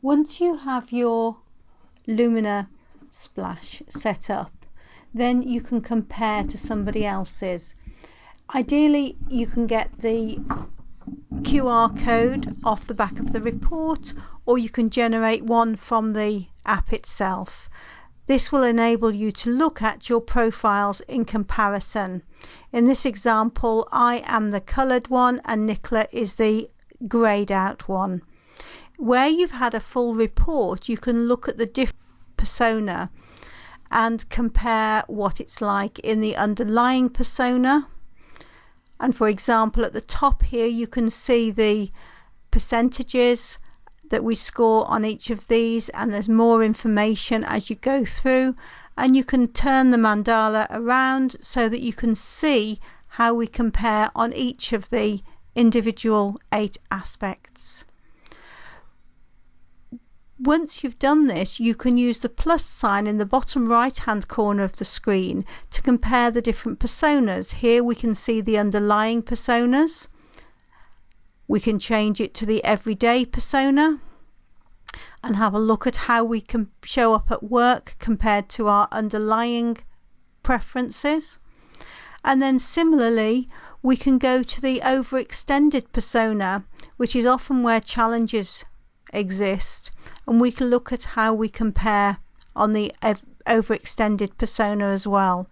Once you have your Lumina splash set up, then you can compare to somebody else's. Ideally, you can get the QR code off the back of the report, or you can generate one from the app itself. This will enable you to look at your profiles in comparison. In this example, I am the coloured one and Nicola is the greyed out one. Where you've had a full report, you can look at the different persona and compare what it's like in the underlying persona. And for example, at the top here, you can see the percentages that we score on each of these, and there's more information as you go through, and you can turn the mandala around so that you can see how we compare on each of the individual 8 aspects. Once you've done this, you can use the plus sign in the bottom right hand corner of the screen to compare the different personas. Here we can see the underlying personas. We can change it to the everyday persona and have a look at how we can show up at work compared to our underlying preferences. And then similarly, we can go to the overextended persona, which is often where challenges exist, and we can look at how we compare on the overextended persona as well.